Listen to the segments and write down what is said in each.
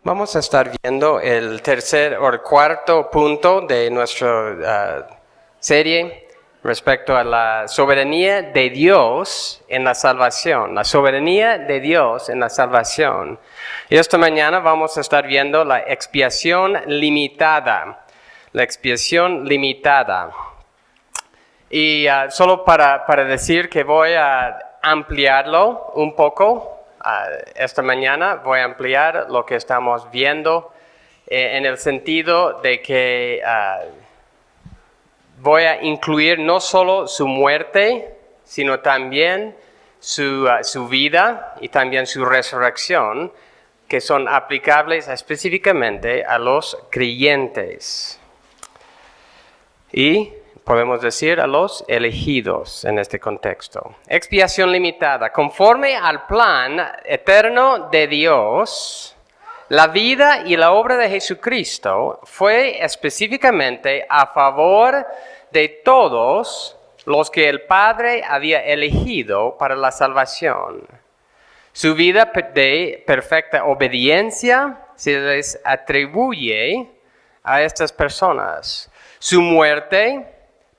Vamos a estar viendo el tercer o el cuarto punto de nuestra serie respecto a la soberanía de Dios en la salvación. La soberanía de Dios en la salvación. Y esta mañana vamos a estar viendo la expiación limitada. La expiación limitada. Y solo para decir que voy a ampliarlo un poco. Esta mañana voy a ampliar lo que estamos viendo en el sentido de que voy a incluir no solo su muerte, sino también su vida y también su resurrección, que son aplicables específicamente a los creyentes. Y podemos decir a los elegidos en este contexto. Expiación limitada. Conforme al plan eterno de Dios, la vida y la obra de Jesucristo fue específicamente a favor de todos los que el Padre había elegido para la salvación. Su vida de perfecta obediencia se les atribuye a estas personas. Su muerte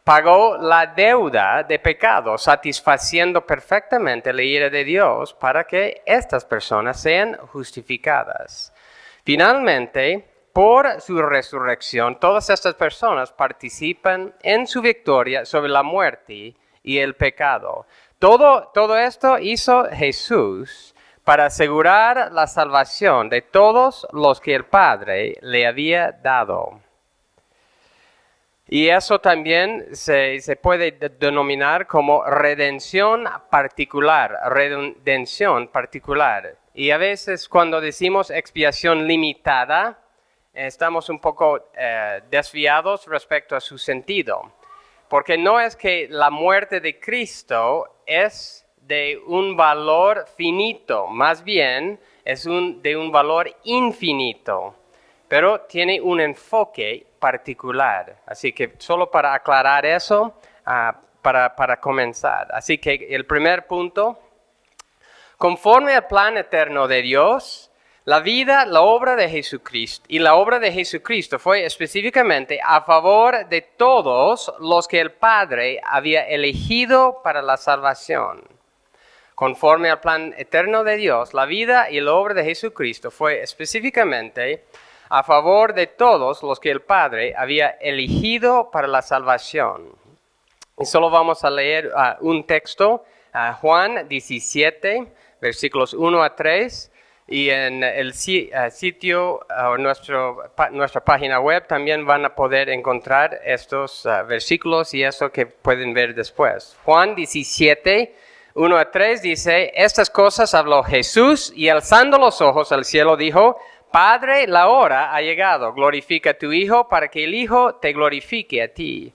pagó la deuda de pecado, satisfaciendo perfectamente la ira de Dios para que estas personas sean justificadas. Finalmente, por su resurrección, todas estas personas participan en su victoria sobre la muerte y el pecado. Todo esto hizo Jesús para asegurar la salvación de todos los que el Padre le había dado. Y eso también se puede denominar como redención particular, Y a veces cuando decimos expiación limitada, estamos un poco desviados respecto a su sentido. Porque no es que la muerte de Cristo es de un valor finito, más bien es de un valor infinito, pero tiene un enfoque particular. Así que solo para aclarar eso, para comenzar. Así que el primer punto, conforme al plan eterno de Dios, la vida, la obra de Jesucristo, y la obra de Jesucristo fue específicamente a favor de todos los que el Padre había elegido para la salvación. Conforme al plan eterno de Dios, la vida y la obra de Jesucristo fue específicamente a favor de todos los que el Padre había elegido para la salvación. Y solo vamos a leer un texto, Juan 17, versículos 1 a 3, y en el sitio, nuestra página web, también van a poder encontrar estos versículos y eso que pueden ver después. Juan 17, 1 a 3 dice, estas cosas habló Jesús y alzando los ojos al cielo dijo, Padre, la hora ha llegado, glorifica a tu Hijo para que el Hijo te glorifique a ti.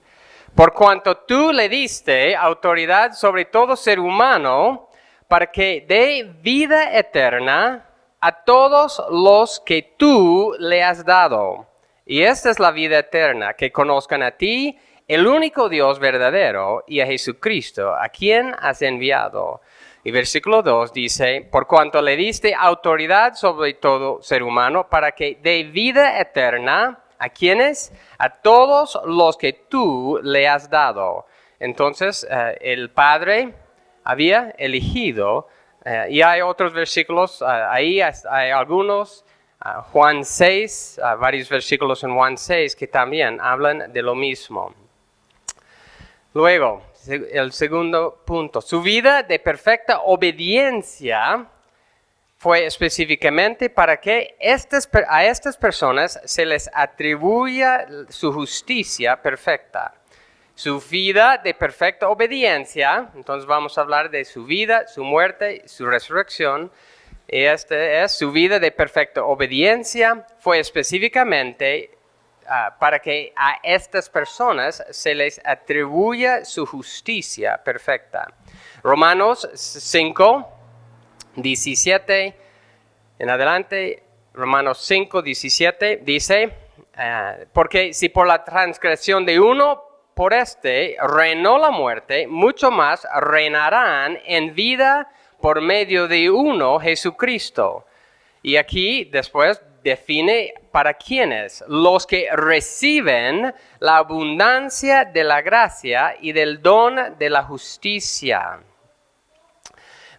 Por cuanto tú le diste autoridad sobre todo ser humano, para que dé vida eterna a todos los que tú le has dado. Y esta es la vida eterna, que conozcan a ti, el único Dios verdadero, y a Jesucristo, a quien has enviado. Y versículo 2 dice, por cuanto le diste autoridad sobre todo ser humano, para que dé vida eterna, ¿a quiénes? A todos los que tú le has dado. Entonces, el Padre había elegido, y hay otros versículos, ahí hay algunos, Juan 6, varios versículos en Juan 6 que también hablan de lo mismo. Luego, el segundo punto, su vida de perfecta obediencia fue específicamente para que a estas personas se les atribuya su justicia perfecta. Su vida de perfecta obediencia, entonces vamos a hablar de su vida, su muerte, su resurrección. Y su vida de perfecta obediencia fue específicamente para que a estas personas se les atribuya su justicia perfecta. Romanos 5, 17 en adelante, Romanos 5, 17 dice, porque si por la transgresión de uno, por reinó la muerte, mucho más reinarán en vida por medio de uno, Jesucristo. Y aquí después define para quiénes, los que reciben la abundancia de la gracia y del don de la justicia.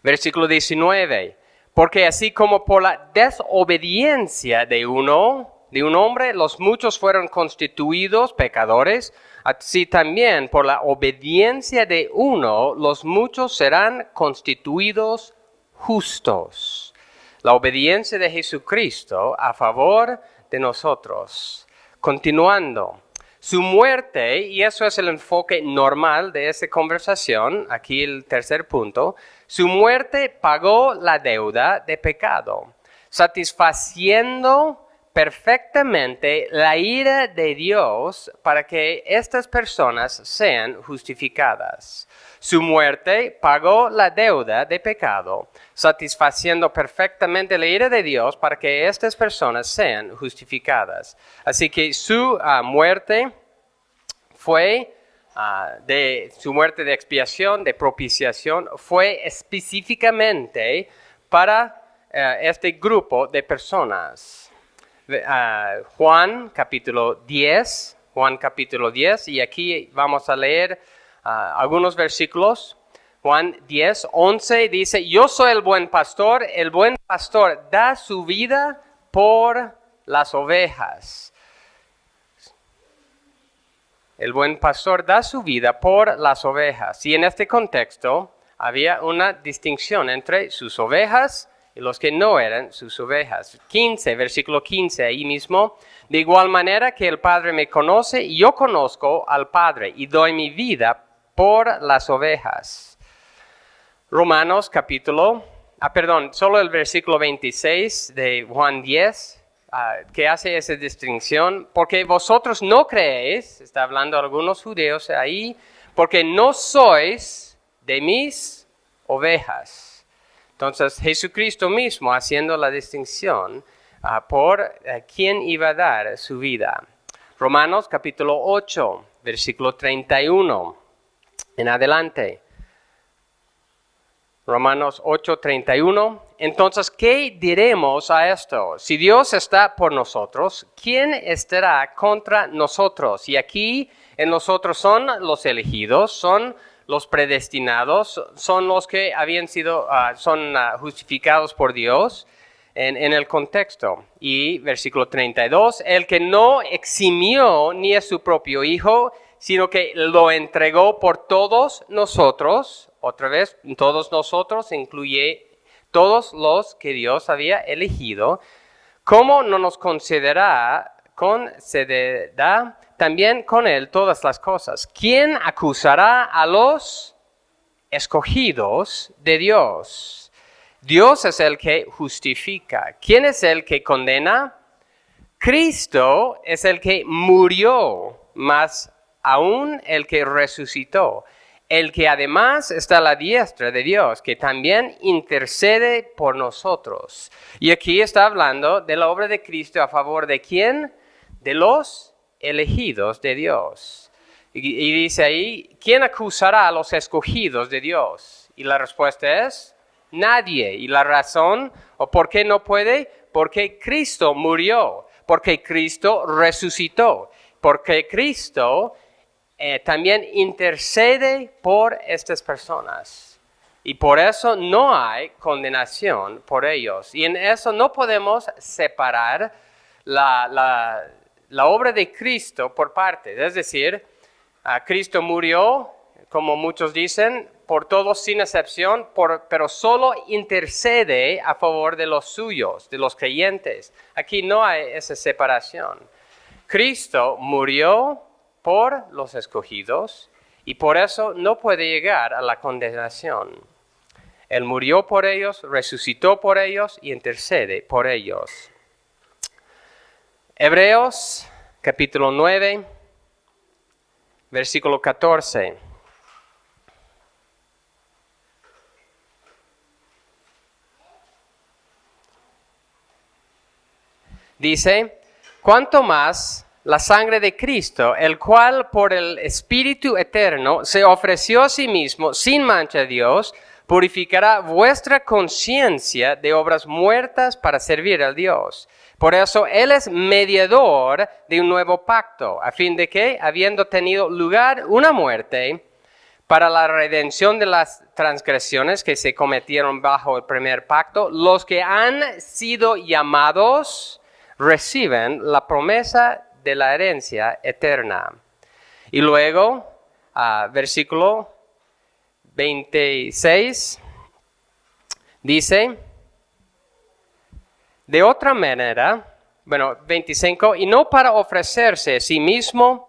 Versículo 19, porque así como por la desobediencia de un hombre, los muchos fueron constituidos pecadores, así también por la obediencia de uno, los muchos serán constituidos justos. La obediencia de Jesucristo a favor de nosotros. Continuando, su muerte, y eso es el enfoque normal de esta conversación, aquí el tercer punto, su muerte pagó la deuda de pecado, satisfaciendo perfectamente la ira de Dios para que estas personas sean justificadas. Su muerte pagó la deuda de pecado, satisfaciendo perfectamente la ira de Dios para que estas personas sean justificadas. Así que su muerte fue su muerte de expiación, de propiciación, fue específicamente para este grupo de personas. Juan capítulo 10, y aquí vamos a leer algunos versículos. Juan 10, 11 dice, yo soy el buen pastor da su vida por las ovejas. El buen pastor da su vida por las ovejas. Y en este contexto había una distinción entre sus ovejas y los que no eran sus ovejas. 15, versículo 15, ahí mismo. De igual manera que el Padre me conoce, y yo conozco al Padre y doy mi vida por las ovejas. Romanos solo el versículo 26 de Juan 10, que hace esa distinción, porque vosotros no creéis, está hablando algunos judíos ahí, porque no sois de mis ovejas. Entonces Jesucristo mismo haciendo la distinción por quién iba a dar su vida. Romanos capítulo 8, versículo 31 en adelante. Romanos 8:31. Entonces, ¿qué diremos a esto? Si Dios está por nosotros, ¿quién estará contra nosotros? Y aquí en nosotros son los elegidos, son los predestinados, son los que habían sido, son justificados por Dios en el contexto. Y versículo 32, el que no eximió ni a su propio Hijo, sino que lo entregó por todos nosotros. Otra vez, todos nosotros incluye todos los que Dios había elegido. ¿Cómo no nos concederá también con Él todas las cosas? ¿Quién acusará a los escogidos de Dios? Dios es el que justifica. ¿Quién es el que condena? Cristo es el que murió, más aún el que resucitó. El que además está a la diestra de Dios, que también intercede por nosotros. Y aquí está hablando de la obra de Cristo a favor de ¿quién? De los elegidos de Dios. Y dice ahí, ¿quién acusará a los escogidos de Dios? Y la respuesta es, nadie. Y la razón, o por qué no puede, porque Cristo murió, porque Cristo resucitó, porque Cristo también intercede por estas personas. Y por eso no hay condenación por ellos. Y en eso no podemos separar la obra de Cristo por partes. Es decir, Cristo murió, como muchos dicen, por todos sin excepción, pero solo intercede a favor de los suyos, de los creyentes. Aquí no hay esa separación. Cristo murió por los escogidos y por eso no puede llegar a la condenación. Él murió por ellos, resucitó por ellos y intercede por ellos. Hebreos capítulo 9, versículo 14. Dice, ¿cuánto más la sangre de Cristo, el cual por el Espíritu Eterno se ofreció a sí mismo sin mancha a Dios, purificará vuestra conciencia de obras muertas para servir a Dios. Por eso Él es mediador de un nuevo pacto, a fin de que, habiendo tenido lugar una muerte, para la redención de las transgresiones que se cometieron bajo el primer pacto, los que han sido llamados reciben la promesa de la herencia eterna. Y luego, versículo 26, dice, de otra manera, 25, y no para ofrecerse a sí mismo,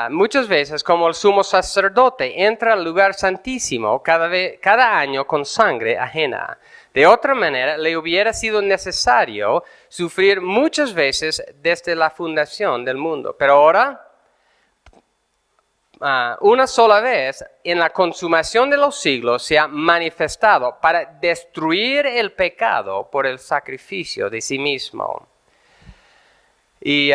muchas veces como el sumo sacerdote entra al lugar santísimo cada año con sangre ajena. De otra manera, le hubiera sido necesario sufrir muchas veces desde la fundación del mundo. Pero ahora, una sola vez, en la consumación de los siglos, se ha manifestado para destruir el pecado por el sacrificio de sí mismo. Y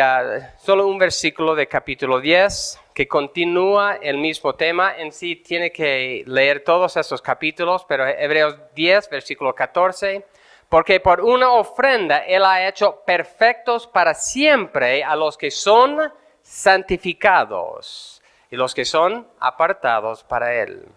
solo un versículo de capítulo 10 que continúa el mismo tema. En sí tiene que leer todos esos capítulos, pero Hebreos 10, versículo 14. Porque por una ofrenda Él ha hecho perfectos para siempre a los que son santificados y los que son apartados para Él.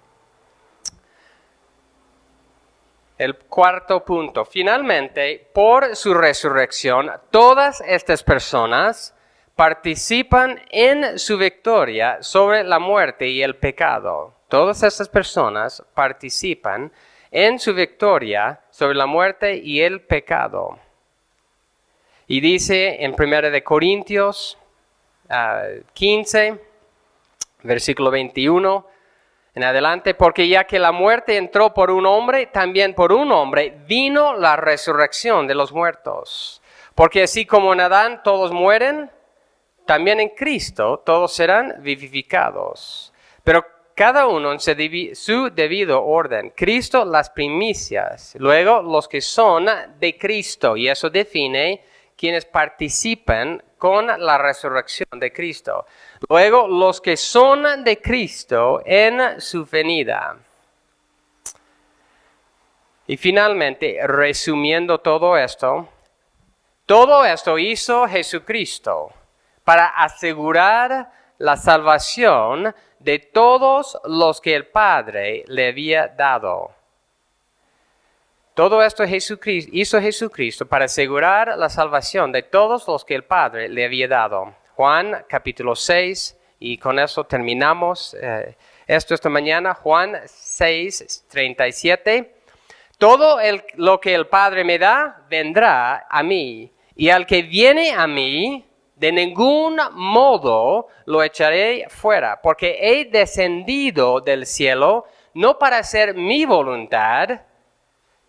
El cuarto punto. Finalmente, por su resurrección, todas estas personas participan en su victoria sobre la muerte y el pecado. Todas estas personas participan en su victoria sobre la muerte y el pecado. Y dice en 1 Corintios 15, versículo 21, en adelante, porque ya que la muerte entró por un hombre, también por un hombre vino la resurrección de los muertos. Porque así como en Adán todos mueren, también en Cristo todos serán vivificados. Pero cada uno en su debido orden. Cristo las primicias, luego los que son de Cristo, y eso define quienes participan con la resurrección de Cristo. Luego, los que son de Cristo en su venida. Y finalmente, resumiendo todo esto hizo Jesucristo para asegurar la salvación de todos los que el Padre le había dado. Todo esto hizo Jesucristo para asegurar la salvación de todos los que el Padre le había dado. Juan capítulo 6, y con eso terminamos esta mañana. Juan 6, 37. Todo lo que el Padre me da, vendrá a mí. Y al que viene a mí, de ningún modo lo echaré fuera. Porque he descendido del cielo, no para hacer mi voluntad,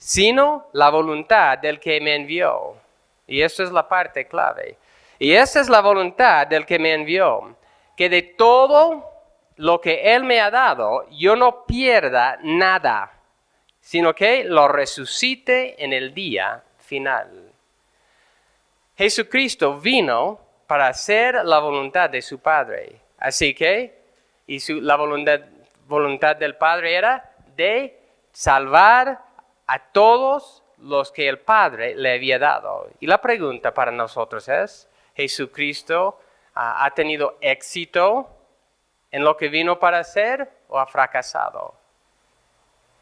sino la voluntad del que me envió. Y esta es la parte clave. Y esta es la voluntad del que me envió, que de todo lo que Él me ha dado, yo no pierda nada, sino que lo resucite en el día final. Jesucristo vino para hacer la voluntad de su Padre. Así que, la voluntad del Padre era de salvar a todos los que el Padre le había dado. Y la pregunta para nosotros es, ¿Jesucristo ha tenido éxito en lo que vino para hacer o ha fracasado?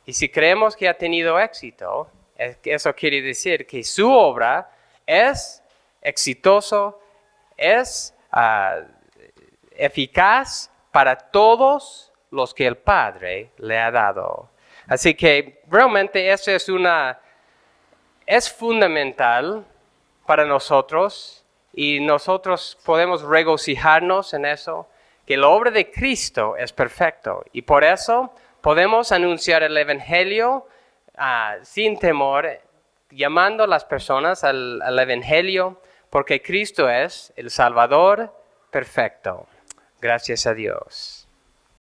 Y si creemos que ha tenido éxito, eso quiere decir que su obra es exitoso, es eficaz para todos los que el Padre le ha dado. Así que realmente eso es fundamental para nosotros y nosotros podemos regocijarnos en eso, que la obra de Cristo es perfecto y por eso podemos anunciar el Evangelio sin temor, llamando a las personas al Evangelio, porque Cristo es el Salvador perfecto. Gracias a Dios.